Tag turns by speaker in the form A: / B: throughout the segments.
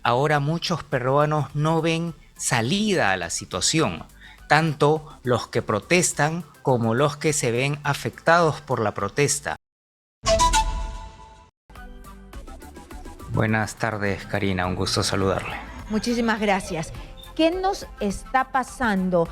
A: ahora muchos peruanos no ven salida a la situación, tanto los que protestan como los que se ven afectados por la protesta. Buenas tardes, Karina, un gusto saludarle.
B: Muchísimas gracias. ¿Qué nos está pasando?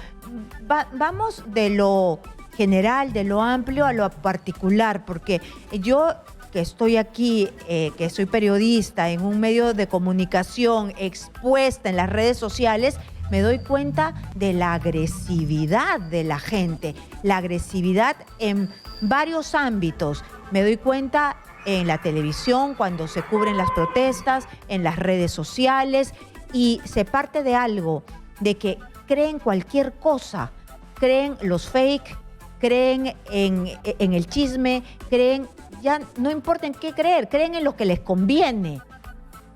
B: Vamos de lo general, de lo amplio a lo particular, porque yo que estoy aquí, que soy periodista en un medio de comunicación expuesta en las redes sociales, me doy cuenta de la agresividad de la gente, la agresividad en varios ámbitos. Me doy cuenta en la televisión, cuando se cubren las protestas, en las redes sociales, y se parte de algo, de que creen cualquier cosa, creen los fake, creen en el chisme, creen, ya no importa en qué creer, creen en lo que les conviene.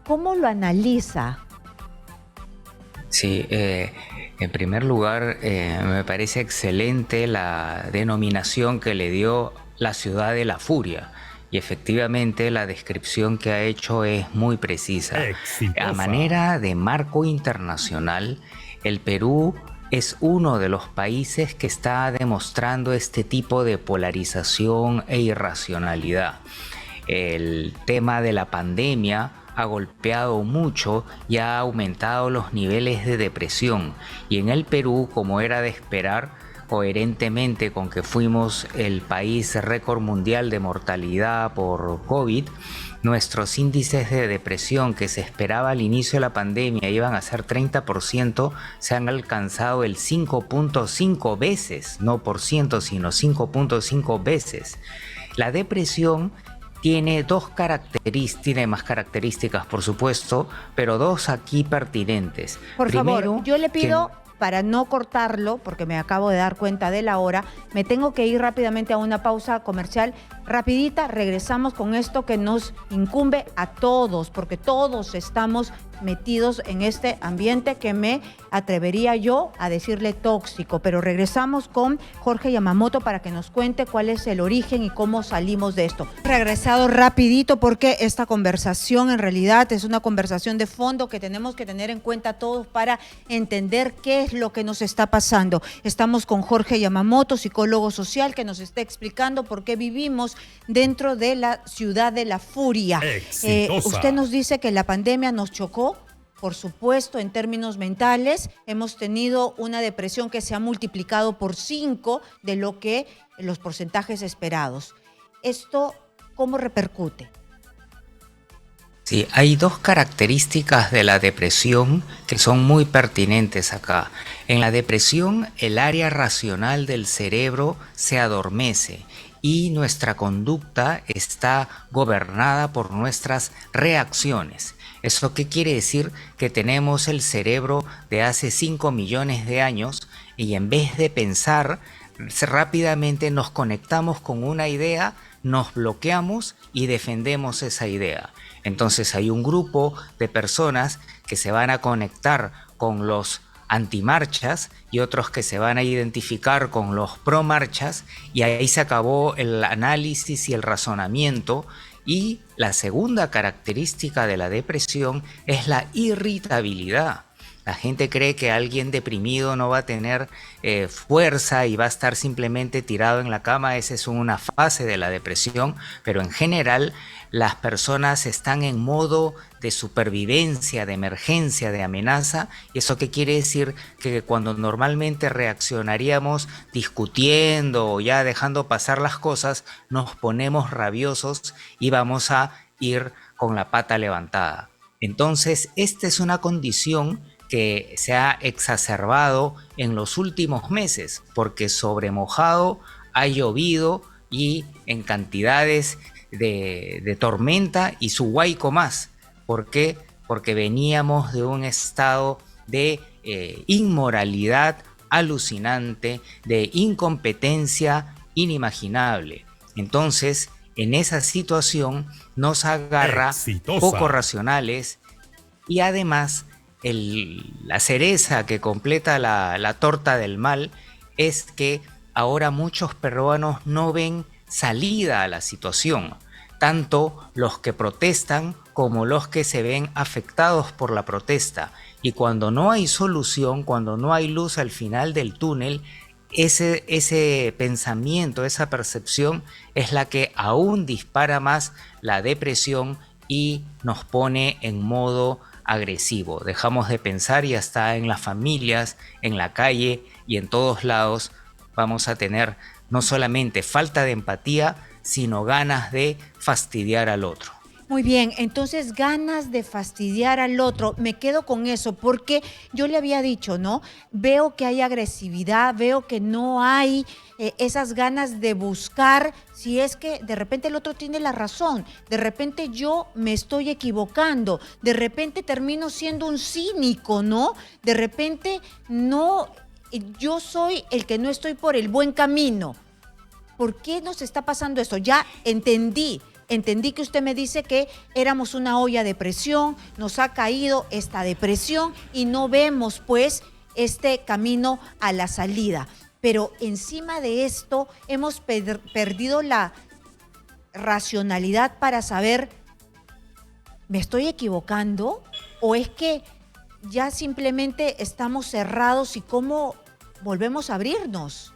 B: ¿Cómo lo analiza?
A: Sí, en primer lugar, me parece excelente la denominación que le dio la ciudad de la furia. Y efectivamente la descripción que ha hecho es muy precisa. A
C: Exitosa.
A: manera de marco internacional, el Perú es uno de los países que está demostrando este tipo de polarización e irracionalidad. El tema de la pandemia ha golpeado mucho y ha aumentado los niveles de depresión. Y en el Perú, como era de esperar, coherentemente con que fuimos el país récord mundial de mortalidad por COVID, nuestros índices de depresión que se esperaba al inicio de la pandemia iban a ser 30%, se han alcanzado el 5.5 veces, no por ciento, sino 5.5 veces. La depresión tiene tiene más características, por supuesto, pero dos aquí pertinentes.
B: Por favor,
A: Primero,
B: yo le
A: que
B: pido, para no cortarlo, porque me acabo de dar cuenta de la hora, me tengo que ir rápidamente a una pausa comercial. Rapidita, regresamos con esto que nos incumbe a todos, porque todos estamos metidos en este ambiente que me atrevería yo a decirle tóxico. Pero regresamos con Jorge Yamamoto para que nos cuente cuál es el origen y cómo salimos de esto. Regresado rapidito porque esta conversación en realidad es una conversación de fondo que tenemos que tener en cuenta todos para entender qué es lo que nos está pasando. Estamos con Jorge Yamamoto, psicólogo social, que nos está explicando por qué vivimos dentro de la ciudad de la furia.
C: Exitosa.
B: Usted nos dice que la pandemia nos chocó. Por supuesto, en términos mentales, hemos tenido una depresión que se ha multiplicado por 5 de lo que los porcentajes esperados. ¿Esto cómo repercute?
A: Sí, hay dos características de la depresión que son muy pertinentes acá. En la depresión, el área racional del cerebro se adormece y nuestra conducta está gobernada por nuestras reacciones. ¿Eso qué quiere decir? Que tenemos el cerebro de hace 5 millones de años y en vez de pensar, rápidamente nos conectamos con una idea, nos bloqueamos y defendemos esa idea. Entonces hay un grupo de personas que se van a conectar con los antimarchas y otros que se van a identificar con los promarchas y ahí se acabó el análisis y el razonamiento. Y la segunda característica de la depresión es la irritabilidad. La gente cree que alguien deprimido no va a tener fuerza y va a estar simplemente tirado en la cama. Esa es una fase de la depresión, pero en general las personas están en modo de supervivencia, de emergencia, de amenaza. ¿Y eso qué quiere decir? Que cuando normalmente reaccionaríamos discutiendo o ya dejando pasar las cosas, nos ponemos rabiosos y vamos a ir con la pata levantada. Entonces, esta es una condición que se ha exacerbado en los últimos meses, porque sobre mojado ha llovido y en cantidades de tormenta y su huaico más. ¿Por qué? Porque veníamos de un estado de inmoralidad alucinante, de incompetencia inimaginable. Entonces, en esa situación nos agarra
C: Exitosa.
A: poco racionales y además la cereza que completa la torta del mal es que ahora muchos peruanos no ven salida a la situación, tanto los que protestan como los que se ven afectados por la protesta. Y cuando no hay solución, cuando no hay luz al final del túnel, ese pensamiento, esa percepción es la que aún dispara más la depresión y nos pone en modo agresivo. Dejamos de pensar y hasta en las familias, en la calle y en todos lados vamos a tener no solamente falta de empatía, sino ganas de fastidiar al otro.
B: Muy bien, entonces ganas de fastidiar al otro, me quedo con eso porque yo le había dicho, ¿no? Veo que hay agresividad, veo que no hay esas ganas de buscar si es que de repente el otro tiene la razón, de repente yo me estoy equivocando, de repente termino siendo un cínico, ¿no? De repente no, yo soy el que no estoy por el buen camino. ¿Por qué nos está pasando esto? Ya entendí que usted me dice que éramos una olla de presión, nos ha caído esta depresión y no vemos pues este camino a la salida. Pero encima de esto hemos perdido la racionalidad para saber, ¿me estoy equivocando? ¿O es que ya simplemente estamos cerrados y cómo volvemos a abrirnos?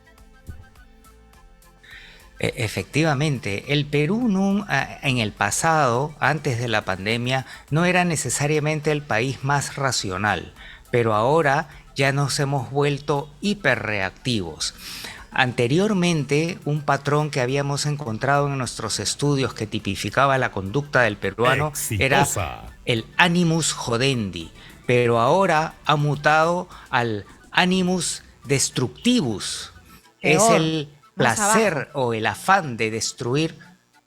A: Efectivamente, el Perú en el pasado, antes de la pandemia, no era necesariamente el país más racional, pero ahora ya nos hemos vuelto hiperreactivos. Anteriormente, un patrón que habíamos encontrado en nuestros estudios que tipificaba la conducta del peruano era el animus jodendi, pero ahora ha mutado al animus destructivus. Es el placer o el afán de destruir,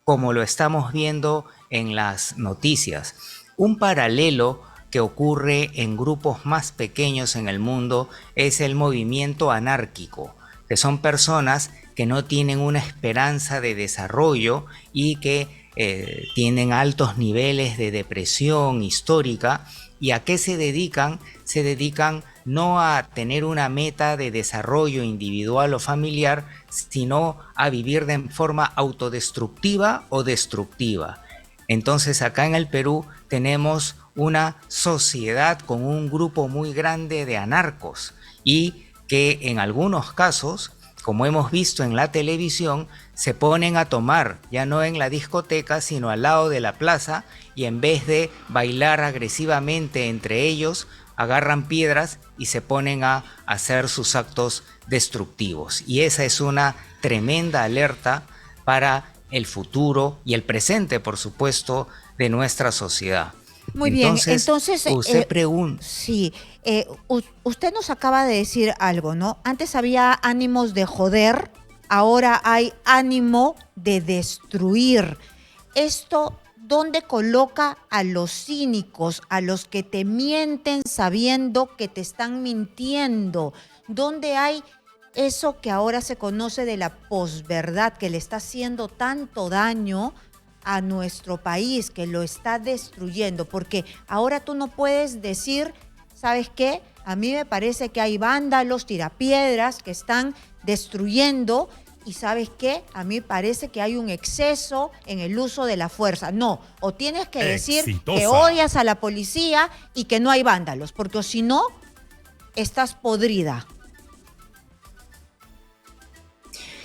A: como lo estamos viendo en las noticias. Un paralelo que ocurre en grupos más pequeños en el mundo es el movimiento anárquico, que son personas que no tienen una esperanza de desarrollo y que tienen altos niveles de depresión histórica. ¿Y a qué se dedican? Se dedican no a tener una meta de desarrollo individual o familiar, sino a vivir de forma autodestructiva o destructiva. Entonces acá en el Perú tenemos una sociedad con un grupo muy grande de anarcos y que en algunos casos, como hemos visto en la televisión, se ponen a tomar, ya no en la discoteca, sino al lado de la plaza, y en vez de bailar agresivamente entre ellos, agarran piedras y se ponen a hacer sus actos destructivos. Y esa es una tremenda alerta para el futuro y el presente, por supuesto, de nuestra sociedad.
B: Muy bien, entonces
A: usted pregunta.
B: Sí, usted nos acaba de decir algo, ¿no? Antes había ánimos de joder, ahora hay ánimo de destruir. Esto, ¿dónde coloca a los cínicos, a los que te mienten sabiendo que te están mintiendo? ¿Dónde hay eso que ahora se conoce de la posverdad, que le está haciendo tanto daño a nuestro país, que lo está destruyendo? Porque ahora tú no puedes decir, ¿sabes qué? A mí me parece que hay vándalos, tirapiedras que están destruyendo, y ¿sabes qué? A mí parece que hay un exceso en el uso de la fuerza. No, o tienes que decir que odias a la policía y que no hay vándalos, porque si no, estás podrida.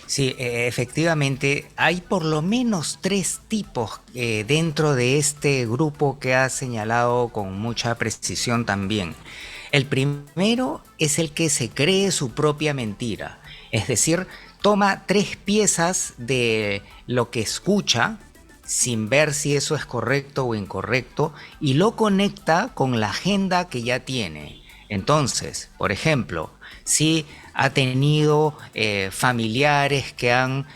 A: Sí, efectivamente, hay por lo menos 3 tipos dentro de este grupo que ha señalado con mucha precisión también. El primero es el que se cree su propia mentira, es decir, toma 3 piezas de lo que escucha, sin ver si eso es correcto o incorrecto, y lo conecta con la agenda que ya tiene. Entonces, por ejemplo, si ha tenido familiares que han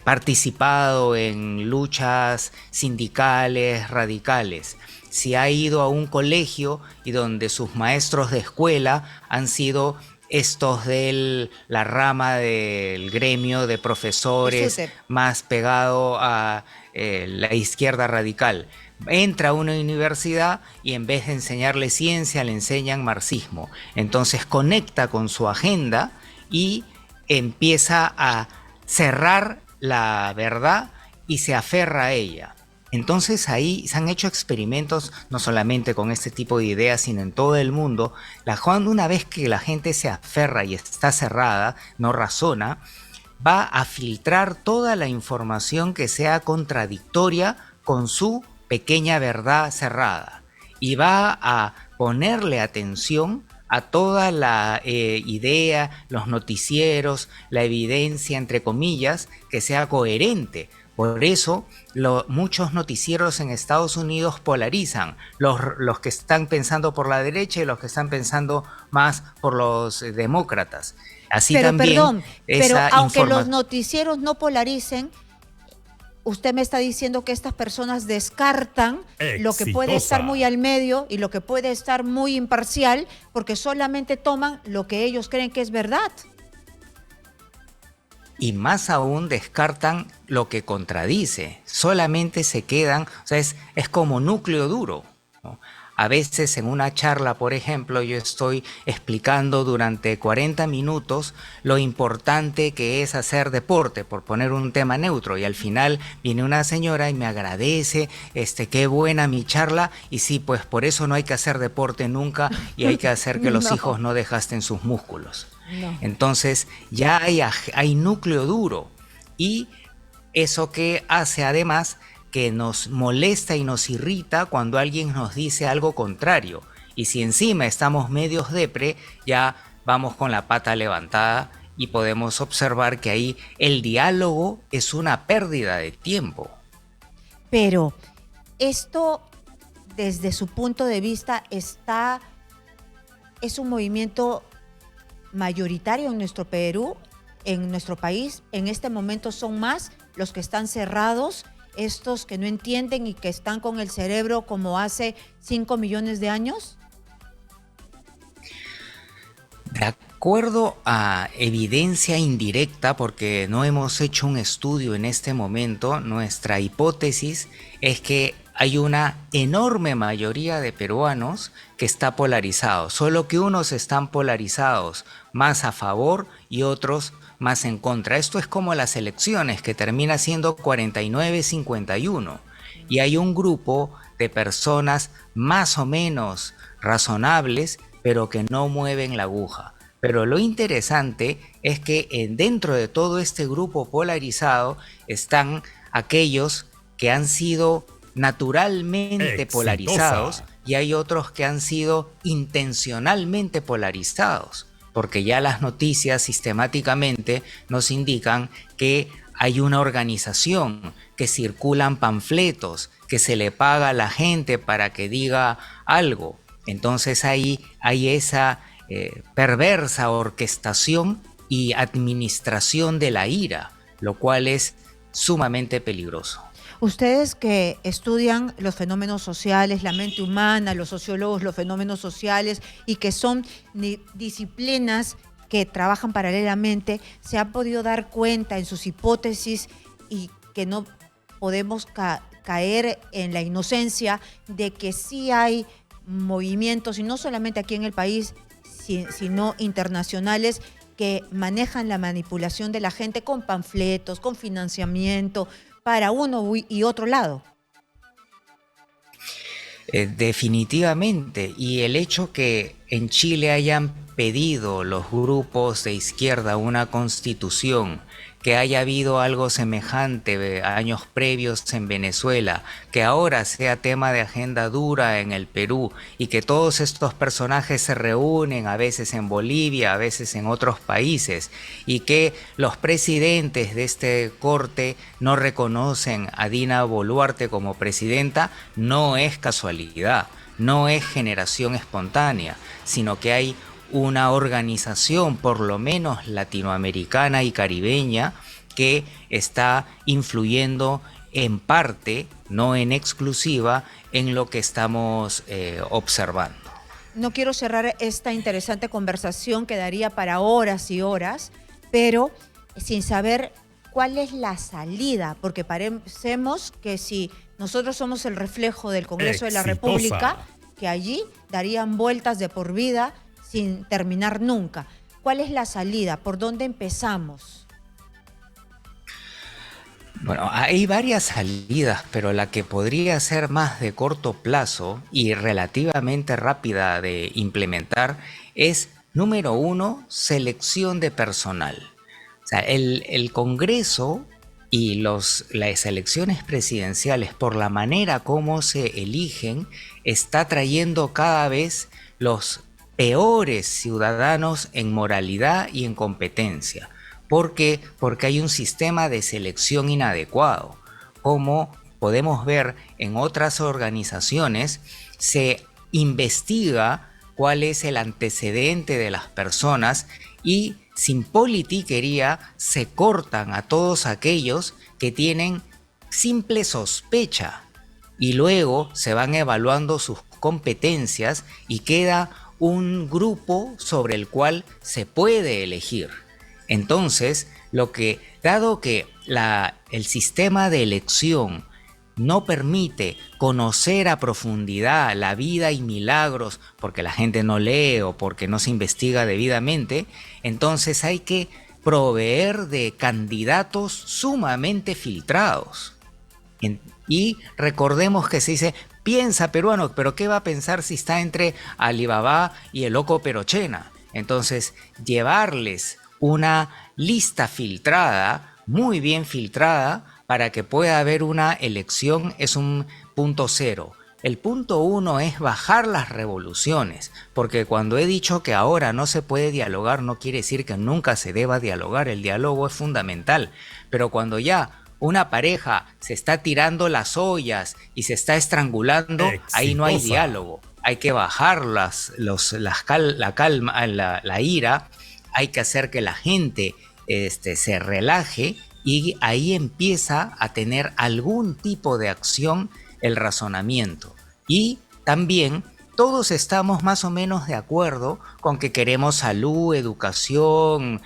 A: participado en luchas sindicales radicales, si ha ido a un colegio y donde sus maestros de escuela han sido estos de la rama del gremio de profesores más pegado a la izquierda radical. Entra a una universidad y en vez de enseñarle ciencia, le enseñan marxismo. Entonces conecta con su agenda y empieza a cerrar la verdad y se aferra a ella. Entonces ahí se han hecho experimentos no solamente con este tipo de ideas, sino en todo el mundo. Una vez que la gente se aferra y está cerrada, no razona, va a filtrar toda la información que sea contradictoria con su pequeña verdad cerrada y va a ponerle atención a toda la idea, los noticieros, la evidencia, entre comillas, que sea coherente. Por eso muchos noticieros en Estados Unidos polarizan, los que están pensando por la derecha y los que están pensando más por los demócratas. Así
B: Pero
A: también
B: perdón, pero
A: esa
B: aunque los
A: información.
B: noticieros no polaricen, usted me está diciendo que estas personas descartan lo que puede estar muy
C: Exitosa.
B: al medio y lo que puede estar muy imparcial porque solamente toman lo que ellos creen que es verdad.
A: Y más aún descartan lo que contradice, solamente se quedan, o sea, es como núcleo duro, ¿no? A veces en una charla, por ejemplo, yo estoy explicando durante 40 minutos lo importante que es hacer deporte, por poner un tema neutro, y al final viene una señora y me agradece, qué buena mi charla, y sí, pues por eso no hay que hacer deporte nunca y hay que hacer que los
B: No,
A: hijos no desgasten sus músculos.
B: no.
A: Entonces ya hay núcleo duro y eso que hace además que nos molesta y nos irrita cuando alguien nos dice algo contrario. Y si encima estamos medios depre, ya vamos con la pata levantada y podemos observar que ahí el diálogo es una pérdida de tiempo.
B: Pero esto, desde su punto de vista, es un movimiento mayoritario en nuestro Perú, en nuestro país. En este momento son más los que están cerrados, estos que no entienden y que están con el cerebro como hace 5 millones de años.
A: De acuerdo a evidencia indirecta, porque no hemos hecho un estudio en este momento, nuestra hipótesis es que hay una enorme mayoría de peruanos que está polarizado, solo que unos están polarizados más a favor y otros más en contra. Esto es como las elecciones, que termina siendo 49-51, y hay un grupo de personas más o menos razonables, pero que no mueven la aguja. Pero lo interesante es que dentro de todo este grupo polarizado están aquellos que han sido naturalmente polarizados
C: Exitosa.
A: y hay otros que han sido intencionalmente polarizados, porque ya las noticias sistemáticamente nos indican que hay una organización, que circulan panfletos, que se le paga a la gente para que diga algo. Entonces ahí hay esa perversa orquestación y administración de la ira, lo cual es sumamente peligroso.
B: Ustedes que estudian los fenómenos sociales, la mente humana, los sociólogos, los fenómenos sociales y que son disciplinas que trabajan paralelamente, se han podido dar cuenta en sus hipótesis y que no podemos caer en la inocencia de que sí hay movimientos, y no solamente aquí en el país, sino internacionales, que manejan la manipulación de la gente con panfletos, con financiamiento, para uno y otro lado.
A: Definitivamente, y el hecho que en Chile hayan pedido los grupos de izquierda una constitución, que haya habido algo semejante años previos en Venezuela, que ahora sea tema de agenda dura en el Perú y que todos estos personajes se reúnen a veces en Bolivia, a veces en otros países, y que los presidentes de este corte no reconocen a Dina Boluarte como presidenta, no es casualidad, no es generación espontánea, sino que hay una organización, por lo menos latinoamericana y caribeña, que está influyendo en parte, no en exclusiva, en lo que estamos observando.
B: No quiero cerrar esta interesante conversación, que daría para horas y horas, pero sin saber cuál es la salida, porque parecemos que si nosotros somos el reflejo del Congreso de la República, que allí darían vueltas de por vida sin terminar nunca. ¿Cuál es la salida? ¿Por dónde empezamos?
A: Bueno, hay varias salidas, pero la que podría ser más de corto plazo y relativamente rápida de implementar es, número uno, selección de personal. O sea, el Congreso y las elecciones presidenciales, por la manera como se eligen, está trayendo cada vez los peores ciudadanos en moralidad y en competencia. ¿Por qué? Porque hay un sistema de selección inadecuado. Como podemos ver en otras organizaciones, se investiga cuál es el antecedente de las personas y sin politiquería se cortan a todos aquellos que tienen simple sospecha y luego se van evaluando sus competencias y queda un grupo sobre el cual se puede elegir. Entonces, dado que el sistema de elección no permite conocer a profundidad la vida y milagros porque la gente no lee o porque no se investiga debidamente, entonces hay que proveer de candidatos sumamente filtrados. Y recordemos que se dice, piensa peruano, pero ¿qué va a pensar si está entre Alibaba y el loco Perochena? Entonces, llevarles una lista filtrada, muy bien filtrada, para que pueda haber una elección es un punto cero. El punto uno es bajar las revoluciones, porque cuando he dicho que ahora no se puede dialogar, no quiere decir que nunca se deba dialogar, el diálogo es fundamental, pero cuando ya una pareja se está tirando las ollas y se está estrangulando, ahí no hay diálogo. Hay que bajar la calma, la ira, hay que hacer que la gente se relaje y ahí empieza a tener algún tipo de acción el razonamiento. Y también todos estamos más o menos de acuerdo con que queremos salud, educación,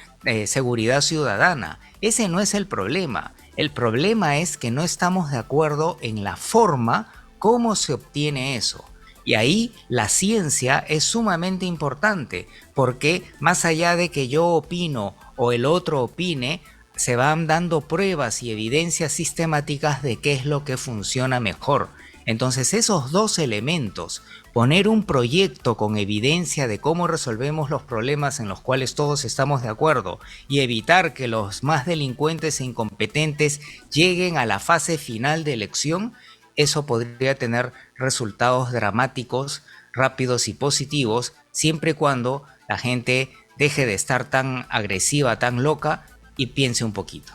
A: seguridad ciudadana. Ese no es el problema. El problema es que no estamos de acuerdo en la forma cómo se obtiene eso. Y ahí la ciencia es sumamente importante, porque más allá de que yo opino o el otro opine, se van dando pruebas y evidencias sistemáticas de qué es lo que funciona mejor. Entonces esos dos elementos, poner un proyecto con evidencia de cómo resolvemos los problemas en los cuales todos estamos de acuerdo y evitar que los más delincuentes e incompetentes lleguen a la fase final de elección, eso podría tener resultados dramáticos, rápidos y positivos, siempre y cuando la gente deje de estar tan agresiva, tan loca y piense un poquito.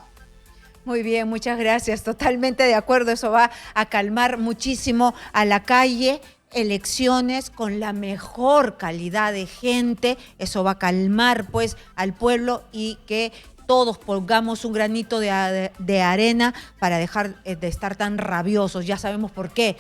B: Muy bien, muchas gracias. Totalmente de acuerdo. Eso va a calmar muchísimo a la calle. Elecciones con la mejor calidad de gente. Eso va a calmar pues al pueblo y que todos pongamos un granito de arena para dejar de estar tan rabiosos. Ya sabemos por qué.